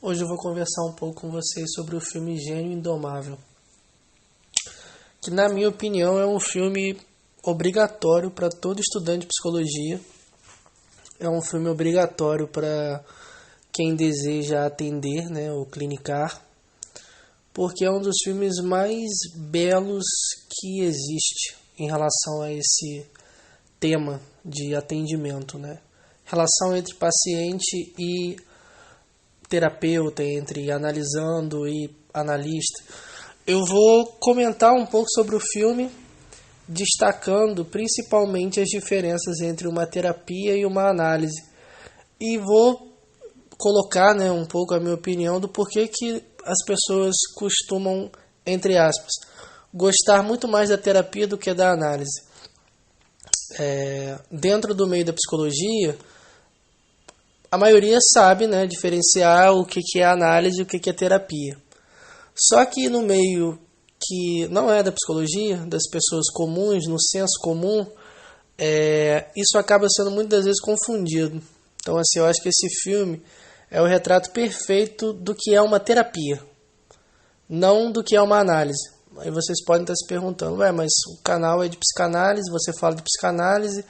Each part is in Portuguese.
Hoje eu vou conversar um pouco com vocês sobre o filme Gênio Indomável, que na minha opinião é um filme obrigatório para todo estudante de psicologia. É um filme obrigatório para quem deseja atender, ou clinicar, porque é um dos filmes mais belos que existe em relação a esse tema de atendimento, Relação entre paciente e terapeuta, entre analisando e analista. Eu vou comentar um pouco sobre o filme, destacando principalmente as diferenças entre uma terapia e uma análise. E vou colocar um pouco a minha opinião do porquê que as pessoas costumam, entre aspas, gostar muito mais da terapia do que da análise. Dentro do meio da psicologia, a maioria sabe diferenciar o que é análise e o que é terapia. Só que no meio que não é da psicologia, das pessoas comuns, no senso comum, isso acaba sendo muitas vezes confundido. Então, eu acho que esse filme é o retrato perfeito do que é uma terapia, não do que é uma análise. Aí vocês podem estar se perguntando, mas o canal é de psicanálise, você fala de psicanálise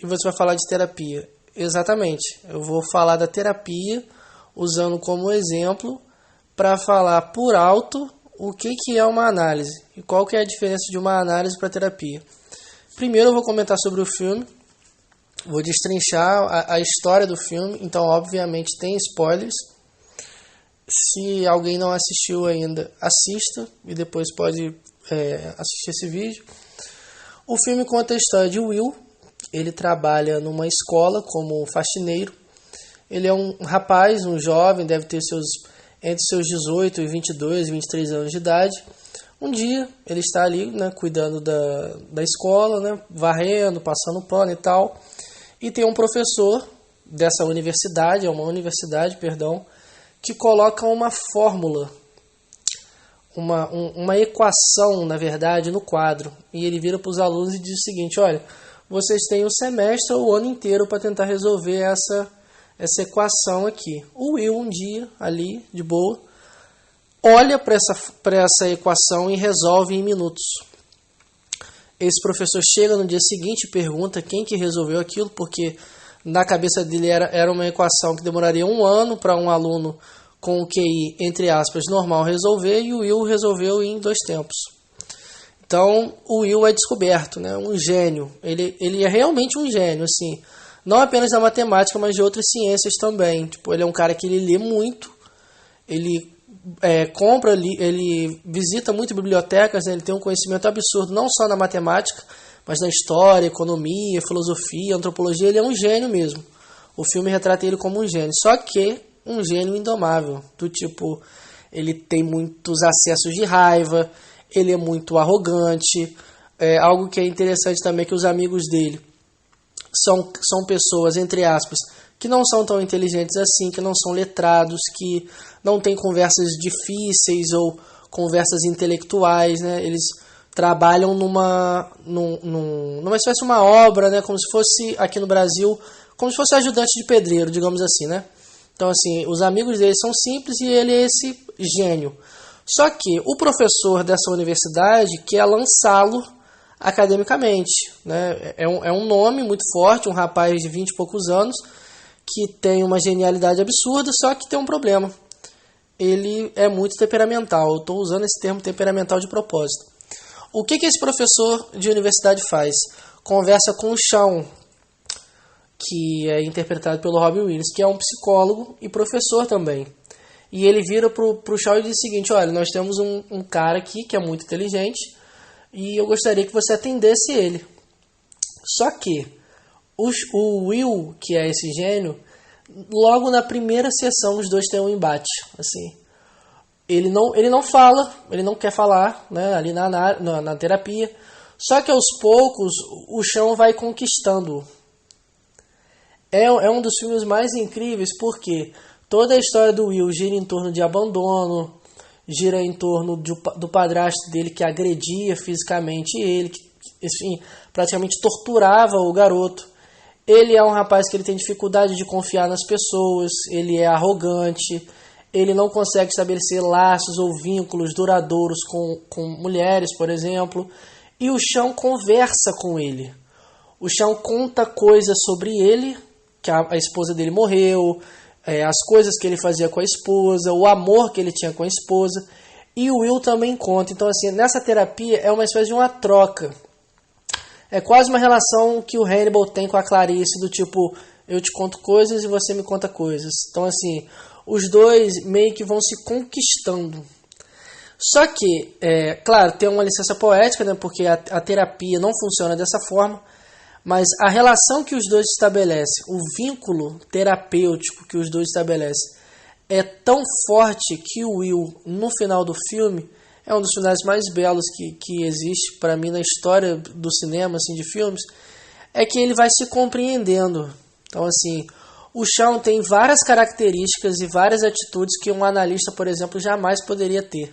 e você vai falar de terapia. Exatamente, eu vou falar da terapia usando como exemplo para falar por alto o que é uma análise e qual que é a diferença de uma análise para terapia. Primeiro eu vou comentar sobre o filme, vou destrinchar a história do filme, então obviamente tem spoilers. Se alguém não assistiu ainda, assista e depois pode assistir esse vídeo. O filme conta a história de Will. Ele trabalha numa escola como faxineiro. Ele é um rapaz, um jovem, deve ter entre seus 18 e 22, 23 anos de idade. Um dia ele está ali cuidando da escola, varrendo, passando pano e tal. E tem um professor dessa universidade, que coloca uma fórmula, uma equação, na verdade, no quadro. E ele vira para os alunos e diz o seguinte: olha, vocês têm o semestre ou o ano inteiro para tentar resolver essa equação aqui. O Will, um dia, ali, de boa, olha para essa equação e resolve em minutos. Esse professor chega no dia seguinte e pergunta quem que resolveu aquilo, porque na cabeça dele era uma equação que demoraria 1 ano para um aluno com o QI, entre aspas, normal resolver, e o Will resolveu em 2 tempos. Então, o Will é descoberto, um gênio. Ele é realmente um gênio, assim, não apenas da matemática, mas de outras ciências também. Ele é um cara que ele lê muito, ele ele visita muito bibliotecas, ele tem um conhecimento absurdo, não só na matemática, mas na história, economia, filosofia, antropologia. Ele é um gênio mesmo. O filme retrata ele como um gênio, só que um gênio indomável, ele tem muitos acessos de raiva, ele é muito arrogante. Algo que é interessante também é que os amigos dele são pessoas, entre aspas, que não são tão inteligentes assim, que não são letrados, que não têm conversas difíceis ou conversas intelectuais, Eles trabalham numa espécie de uma obra, como se fosse, aqui no Brasil, como se fosse ajudante de pedreiro, digamos assim, Então, assim, os amigos dele são simples e ele é esse gênio. Só que o professor dessa universidade quer lançá-lo academicamente, É um nome muito forte, um rapaz de 20 e poucos anos, que tem uma genialidade absurda, só que tem um problema. Ele é muito temperamental. Eu estou usando esse termo temperamental de propósito. O que esse professor de universidade faz? Conversa com o Shawn, que é interpretado pelo Robin Williams, que é um psicólogo e professor também. E ele vira pro Shawn e diz o seguinte: olha, nós temos um cara aqui que é muito inteligente e eu gostaria que você atendesse ele. Só que o Will, que é esse gênio, logo na primeira sessão os dois têm um embate. Assim, ele não fala, ele não quer falar ali na terapia. Só que aos poucos o Shawn vai conquistando. É um dos filmes mais incríveis porque toda a história do Will gira em torno de abandono, gira em torno do padrasto dele que agredia fisicamente ele, que praticamente torturava o garoto. Ele é um rapaz que ele tem dificuldade de confiar nas pessoas, ele é arrogante, ele não consegue estabelecer laços ou vínculos duradouros com mulheres, por exemplo, e o Sean conversa com ele. O Sean conta coisas sobre ele, que a esposa dele morreu, as coisas que ele fazia com a esposa, o amor que ele tinha com a esposa, e o Will também conta. Então, assim, nessa terapia é uma espécie de uma troca. É quase uma relação que o Hannibal tem com a Clarice, do tipo, eu te conto coisas e você me conta coisas. Então, assim, os dois meio que vão se conquistando. Só que, claro, tem uma licença poética, né, porque a terapia não funciona dessa forma, mas a relação que os dois estabelecem, o vínculo terapêutico que os dois estabelecem, é tão forte que o Will, no final do filme, é um dos finais mais belos que existe para mim na história do cinema, assim, de filmes, é que ele vai se compreendendo. Então, assim, o Sean tem várias características e várias atitudes que um analista, por exemplo, jamais poderia ter.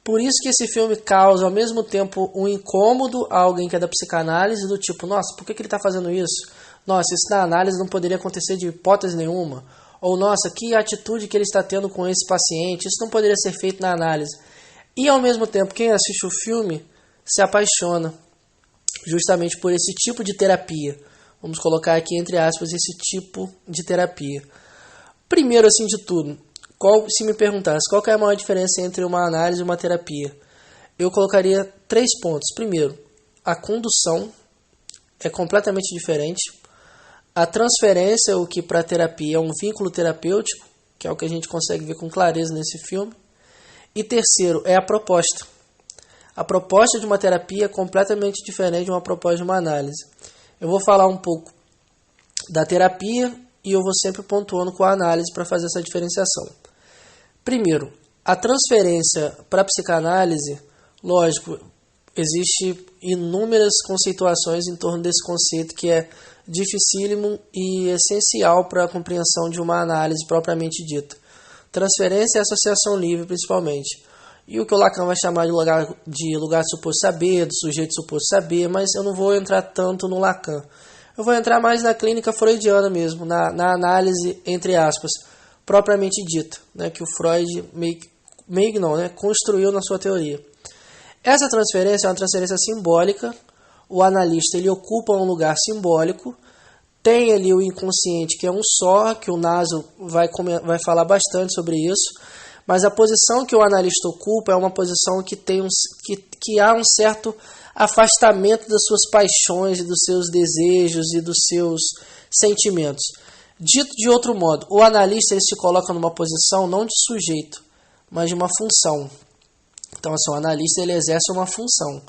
Por isso que esse filme causa, ao mesmo tempo, um incômodo a alguém que é da psicanálise, do tipo, nossa, por que ele está fazendo isso? Nossa, isso na análise não poderia acontecer de hipótese nenhuma. Ou, nossa, que atitude que ele está tendo com esse paciente, isso não poderia ser feito na análise. E, ao mesmo tempo, quem assiste o filme se apaixona justamente por esse tipo de terapia. Vamos colocar aqui, entre aspas, esse tipo de terapia. Primeiro, assim de tudo, se me perguntasse qual que é a maior diferença entre uma análise e uma terapia, eu colocaria 3 pontos. Primeiro, a condução é completamente diferente. A transferência, o que para a terapia é um vínculo terapêutico, que é o que a gente consegue ver com clareza nesse filme. E terceiro, é a proposta. A proposta de uma terapia é completamente diferente de uma proposta de uma análise. Eu vou falar um pouco da terapia e eu vou sempre pontuando com a análise para fazer essa diferenciação. Primeiro, a transferência para a psicanálise, lógico, existe inúmeras conceituações em torno desse conceito que é dificílimo e essencial para a compreensão de uma análise propriamente dita. Transferência e associação livre, principalmente. E o que o Lacan vai chamar de lugar de suposto saber, do sujeito suposto saber, mas eu não vou entrar tanto no Lacan. Eu vou entrar mais na clínica freudiana mesmo, na análise, entre aspas, propriamente dita, né, que o Freud meio não, né, construiu na sua teoria. Essa transferência é uma transferência simbólica. O analista ele ocupa um lugar simbólico. Tem ali o inconsciente, que é um só, que o Naso vai falar bastante sobre isso. Mas a posição que o analista ocupa é uma posição que há um certo afastamento das suas paixões, dos seus desejos e dos seus sentimentos. Dito de outro modo, o analista ele se coloca numa posição não de sujeito, mas de uma função. Então, assim, o analista ele exerce uma função.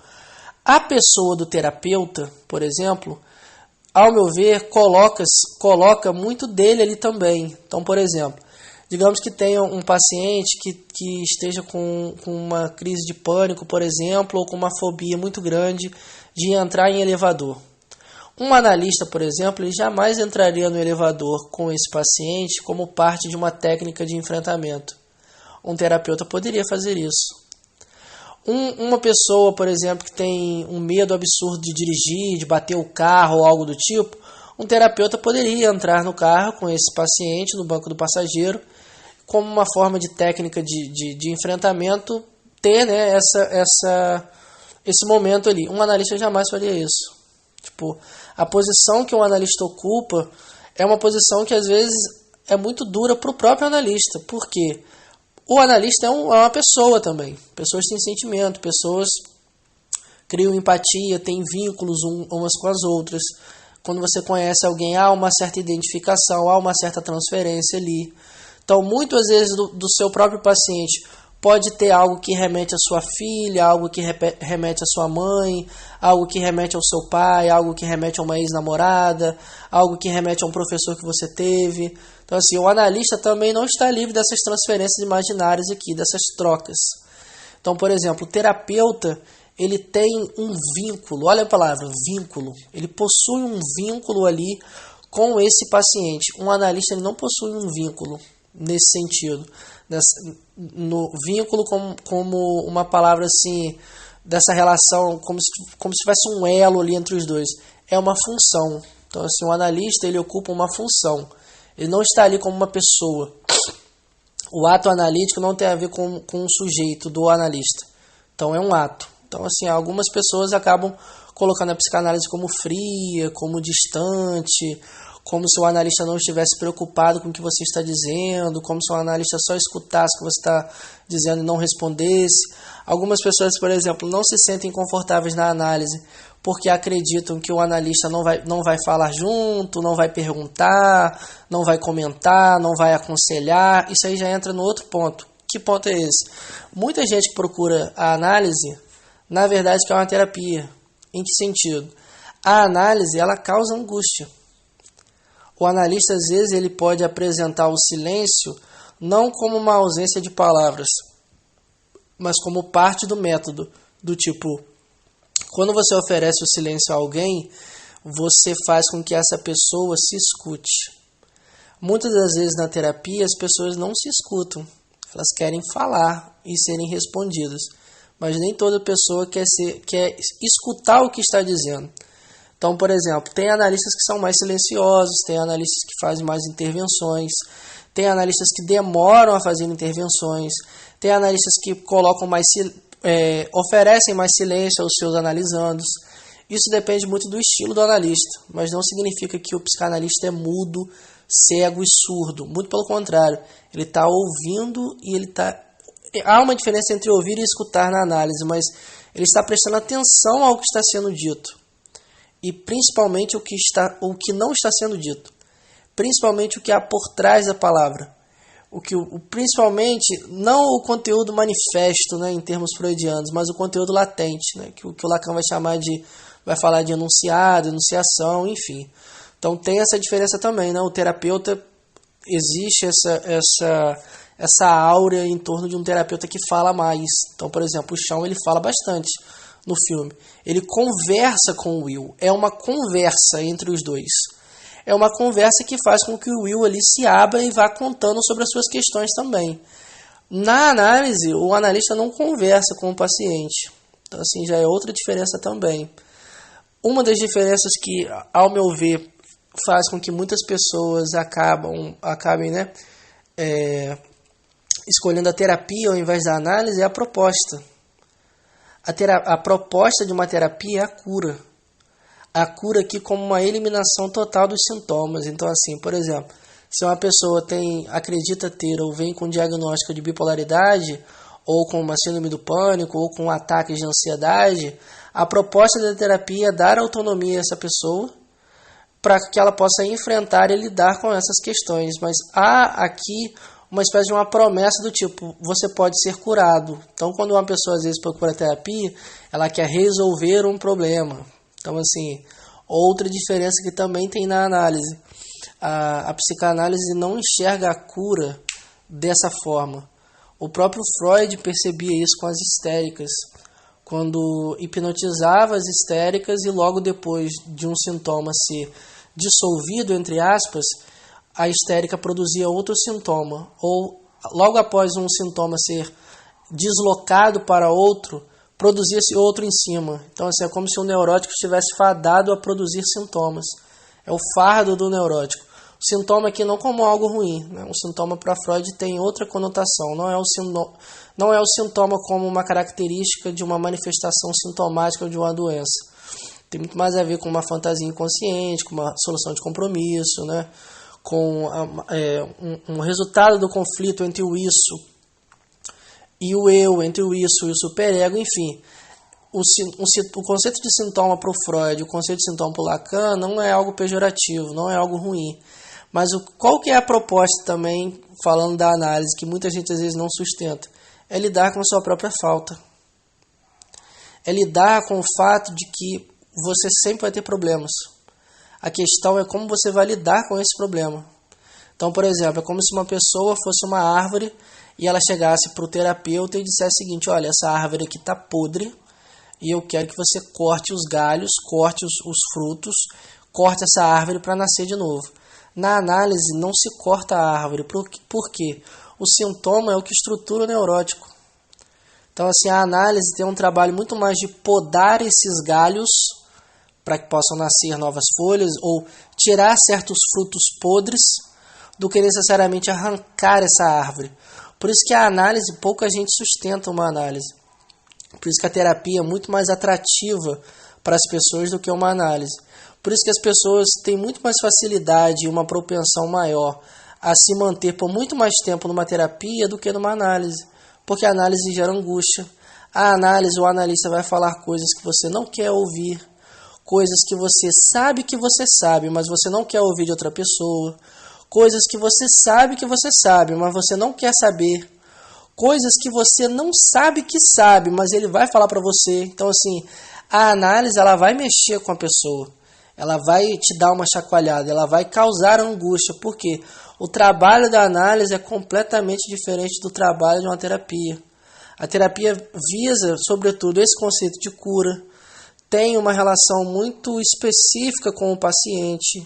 A pessoa do terapeuta, por exemplo, ao meu ver, coloca muito dele ali também. Então, por exemplo, digamos que tenha um paciente que esteja com uma crise de pânico, por exemplo, ou com uma fobia muito grande de entrar em elevador. Um analista, por exemplo, ele jamais entraria no elevador com esse paciente como parte de uma técnica de enfrentamento. Um terapeuta poderia fazer isso. Uma pessoa, por exemplo, que tem um medo absurdo de dirigir, de bater o carro ou algo do tipo, um terapeuta poderia entrar no carro com esse paciente no banco do passageiro, como uma forma de técnica de enfrentamento, ter, né, esse momento ali. Um analista jamais faria isso. Tipo, a posição que um analista ocupa é uma posição que às vezes é muito dura para o próprio analista. Por quê? O analista é uma pessoa também. Pessoas têm sentimento, pessoas criam empatia, têm vínculos umas com as outras. Quando você conhece alguém, há uma certa identificação, há uma certa transferência ali. Então, muitas vezes do seu próprio paciente pode ter algo que remete à sua filha, algo que remete à sua mãe, algo que remete ao seu pai, algo que remete a uma ex-namorada, algo que remete a um professor que você teve. Então, assim, o analista também não está livre dessas transferências imaginárias aqui, dessas trocas. Então, por exemplo, o terapeuta, ele tem um vínculo, olha a palavra, vínculo. Ele possui um vínculo ali com esse paciente. Um analista ele não possui um vínculo nesse sentido. No vínculo como uma palavra assim, dessa relação, como se tivesse um elo ali entre os dois. É uma função. Então, assim, o analista ele ocupa uma função. Ele não está ali como uma pessoa. O ato analítico não tem a ver com o sujeito do analista. Então é um ato. Então, assim, algumas pessoas acabam colocando a psicanálise como fria, como distante, como se o analista não estivesse preocupado com o que você está dizendo, como se o analista só escutasse o que você está dizendo e não respondesse. Algumas pessoas, por exemplo, não se sentem confortáveis na análise porque acreditam que o analista não vai falar junto, não vai perguntar, não vai comentar, não vai aconselhar. Isso aí já entra no outro ponto. Que ponto é esse? Muita gente que procura a análise, na verdade, quer uma terapia. Em que sentido? A análise, ela causa angústia. O analista, às vezes, ele pode apresentar o silêncio não como uma ausência de palavras, mas como parte do método, do tipo, quando você oferece o silêncio a alguém, você faz com que essa pessoa se escute. Muitas das vezes na terapia as pessoas não se escutam, elas querem falar e serem respondidas, mas nem toda pessoa quer escutar o que está dizendo. Então, por exemplo, tem analistas que são mais silenciosos, tem analistas que fazem mais intervenções, tem analistas que demoram a fazer intervenções, tem analistas que oferecem mais silêncio aos seus analisandos. Isso depende muito do estilo do analista, mas não significa que o psicanalista é mudo, cego e surdo. Muito pelo contrário, ele está ouvindo e ele está... Há uma diferença entre ouvir e escutar na análise, mas ele está prestando atenção ao que está sendo dito. E principalmente o que não está sendo dito. Principalmente o que há por trás da palavra. Principalmente, não o conteúdo manifesto, né, em termos freudianos, mas o conteúdo latente, né, que o Lacan vai falar de enunciado, enunciação, enfim. Então tem essa diferença também, né? O terapeuta, existe essa áurea em torno de um terapeuta que fala mais. Então, por exemplo, o Shawn, ele fala bastante no filme. Ele conversa com o Will. É uma conversa entre os dois. É uma conversa que faz com que o Will ali se abra e vá contando sobre as suas questões também. Na análise, o analista não conversa com o paciente. Então, assim, já é outra diferença também. Uma das diferenças que, ao meu ver, faz com que muitas pessoas acabem, né, escolhendo a terapia ao invés da análise é a proposta. A proposta de uma terapia é a cura. A cura aqui como uma eliminação total dos sintomas. Então, assim, por exemplo, se uma pessoa acredita ter ou vem com diagnóstico de bipolaridade, ou com uma síndrome do pânico, ou com ataques de ansiedade, a proposta da terapia é dar autonomia a essa pessoa para que ela possa enfrentar e lidar com essas questões. Mas há aqui uma espécie de uma promessa do tipo, você pode ser curado. Então, quando uma pessoa às vezes procura terapia, ela quer resolver um problema. Então, assim, outra diferença que também tem na análise. A psicanálise não enxerga a cura dessa forma. O próprio Freud percebia isso com as histéricas, quando hipnotizava as histéricas e logo depois de um sintoma ser dissolvido, entre aspas, a histérica produzia outro sintoma, ou logo após um sintoma ser deslocado para outro, produzia-se outro em cima. Então, assim, é como se o neurótico estivesse fadado a produzir sintomas. É o fardo do neurótico. O sintoma aqui não como algo ruim, né? O sintoma para Freud tem outra conotação. Não é o sintoma como uma característica de uma manifestação sintomática de uma doença. Tem muito mais a ver com uma fantasia inconsciente, com uma solução de compromisso, né? Com um resultado do conflito entre o isso e o eu, entre o isso e o superego, enfim. O conceito de sintoma para o Freud, o conceito de sintoma para o Lacan não é algo pejorativo, não é algo ruim. Mas qual que é a proposta também, falando da análise, que muita gente às vezes não sustenta? É lidar com a sua própria falta. É lidar com o fato de que você sempre vai ter problemas. A questão é como você vai lidar com esse problema. Então, por exemplo, é como se uma pessoa fosse uma árvore e ela chegasse para o terapeuta e dissesse o seguinte: olha, essa árvore aqui está podre e eu quero que você corte os galhos, corte os frutos, corte essa árvore para nascer de novo. Na análise não se corta a árvore. Por quê? O sintoma é o que estrutura o neurótico. Então, assim, a análise tem um trabalho muito mais de podar esses galhos para que possam nascer novas folhas ou tirar certos frutos podres do que necessariamente arrancar essa árvore. Por isso que a análise, pouca gente sustenta uma análise. Por isso que a terapia é muito mais atrativa para as pessoas do que uma análise. Por isso que as pessoas têm muito mais facilidade e uma propensão maior a se manter por muito mais tempo numa terapia do que numa análise. Porque a análise gera angústia. A análise, o analista vai falar coisas que você não quer ouvir, coisas que você sabe, mas você não quer ouvir de outra pessoa, coisas que você sabe, mas você não quer saber, coisas que você não sabe que sabe, mas ele vai falar para você. Então, assim, a análise, ela vai mexer com a pessoa, ela vai te dar uma chacoalhada, ela vai causar angústia, porque o trabalho da análise é completamente diferente do trabalho de uma terapia. A terapia visa, sobretudo, esse conceito de cura, tem uma relação muito específica com o paciente.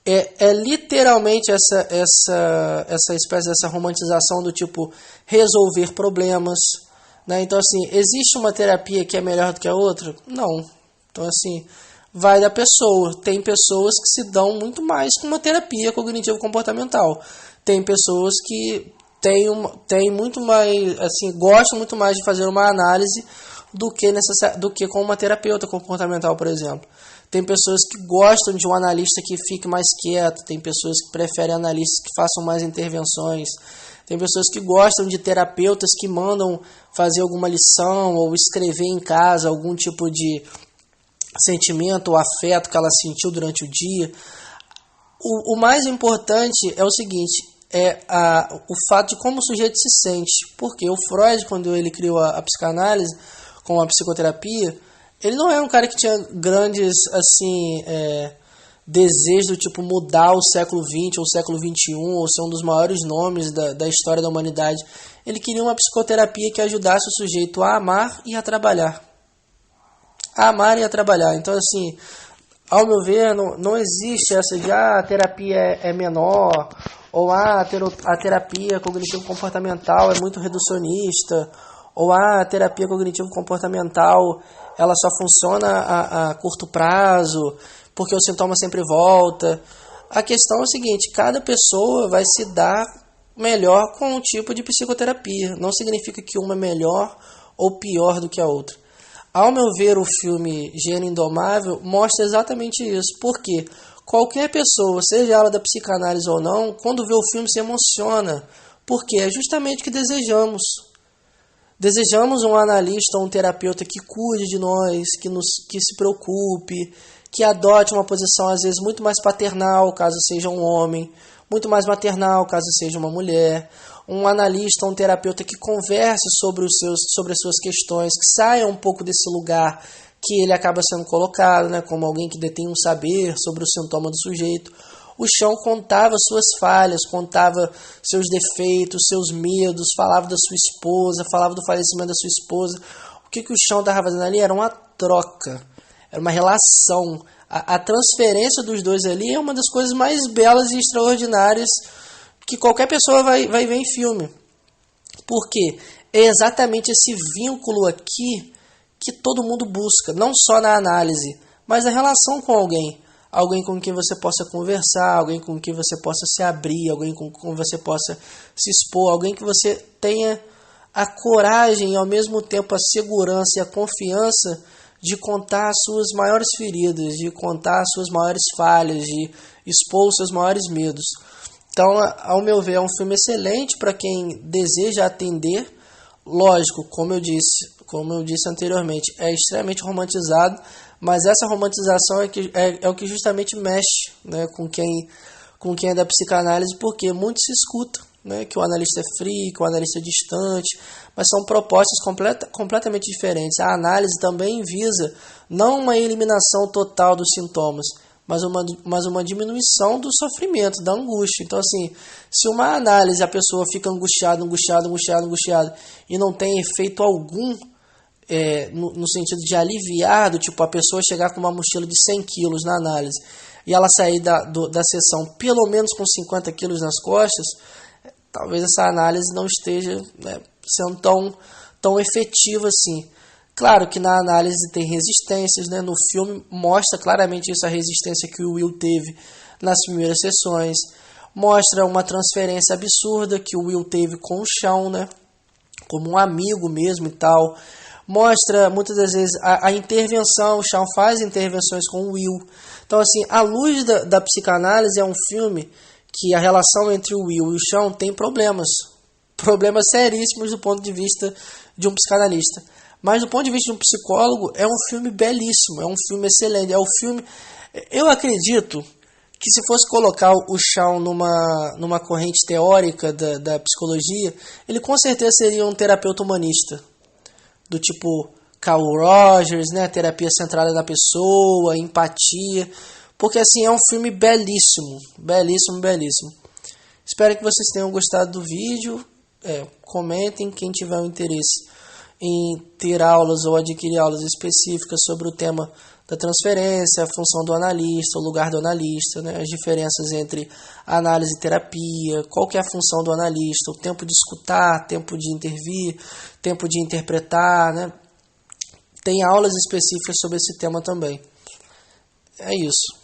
É literalmente essa espécie dessa romantização do tipo resolver problemas, né? Então, assim, existe uma terapia que é melhor do que a outra? Não. Então, assim, vai da pessoa. Tem pessoas que se dão muito mais com uma terapia cognitivo-comportamental. Tem pessoas que têm muito mais, assim, gostam muito mais de fazer uma análise do que com uma terapeuta comportamental, por exemplo. Tem pessoas que gostam de um analista que fique mais quieto, tem pessoas que preferem analistas que façam mais intervenções, tem pessoas que gostam de terapeutas que mandam fazer alguma lição ou escrever em casa algum tipo de sentimento ou afeto que ela sentiu durante o dia. O mais importante é o seguinte, o fato de como o sujeito se sente. Porque o Freud, quando ele criou a psicanálise com a psicoterapia, ele não era um cara que tinha grandes assim, desejos do tipo mudar o século XX ou o século XXI, ou ser um dos maiores nomes da história da humanidade. Ele queria uma psicoterapia que ajudasse o sujeito a amar e a trabalhar. A amar e a trabalhar. Então, assim, ao meu ver, não existe essa de a terapia é menor, ou a terapia cognitivo-comportamental é muito reducionista, ou a terapia cognitivo-comportamental ela só funciona a curto prazo, porque o sintoma sempre volta. A questão é o seguinte, cada pessoa vai se dar melhor com um tipo de psicoterapia. Não significa que uma é melhor ou pior do que a outra. Ao meu ver, o filme Gênio Indomável mostra exatamente isso. Porque qualquer pessoa, seja ela da psicanálise ou não, quando vê o filme se emociona. Porque é justamente o que desejamos. Desejamos um analista ou um terapeuta que cuide de nós, que se preocupe, que adote uma posição às vezes muito mais paternal, caso seja um homem, muito mais maternal, caso seja uma mulher. Um analista ou um terapeuta que converse sobre as suas questões, que saia um pouco desse lugar que ele acaba sendo colocado, né, como alguém que detém um saber sobre o sintoma do sujeito. O chão contava suas falhas, contava seus defeitos, seus medos, falava da sua esposa, falava do falecimento da sua esposa. O que o chão estava fazendo ali era uma troca, era uma relação. A transferência dos dois ali é uma das coisas mais belas e extraordinárias que qualquer pessoa vai ver em filme. Porque é exatamente esse vínculo aqui que todo mundo busca, não só na análise, mas na relação com alguém. Alguém com quem você possa conversar, alguém com quem você possa se abrir, alguém com quem você possa se expor, alguém que você tenha a coragem e ao mesmo tempo a segurança e a confiança de contar as suas maiores feridas, de contar as suas maiores falhas, de expor os seus maiores medos. Então, ao meu ver, é um filme excelente para quem deseja atender. Lógico, como eu disse anteriormente, é extremamente romantizado, mas essa romantização é o que justamente mexe, né, com quem é da psicanálise, porque muito se escuta, né, que o analista é frio, que o analista é distante, mas são propostas completamente diferentes. A análise também visa não uma eliminação total dos sintomas, mas uma diminuição do sofrimento, da angústia. Então, assim, se uma análise a pessoa fica angustiada e não tem efeito algum, no sentido de aliviar, do tipo a pessoa chegar com uma mochila de 100 quilos na análise e ela sair da sessão pelo menos com 50 quilos nas costas, talvez essa análise não esteja, né, sendo tão efetiva assim. Claro que na análise tem resistências, né? No filme mostra claramente isso, a resistência que o Will teve nas primeiras sessões. Mostra uma transferência absurda que o Will teve com o Shawn, né? Como um amigo mesmo e tal. Mostra muitas das vezes a intervenção, o Shawn faz intervenções com o Will. Então, assim, à luz da psicanálise, é um filme que a relação entre o Will e o Shawn tem problemas seríssimos do ponto de vista de um psicanalista. Mas do ponto de vista de um psicólogo, é um filme belíssimo, é um filme excelente. É um filme. Eu acredito que se fosse colocar o Shawn numa corrente teórica da psicologia, ele com certeza seria um terapeuta humanista, do tipo Carl Rogers, né? Terapia centrada na pessoa, empatia, porque assim é um filme belíssimo, belíssimo, belíssimo. Espero que vocês tenham gostado do vídeo. Comentem, quem tiver um interesse em ter aulas ou adquirir aulas específicas sobre o tema da transferência, a função do analista, o lugar do analista, né, as diferenças entre análise e terapia, qual que é a função do analista, o tempo de escutar, tempo de intervir, tempo de interpretar, né? Tem aulas específicas sobre esse tema também. É isso.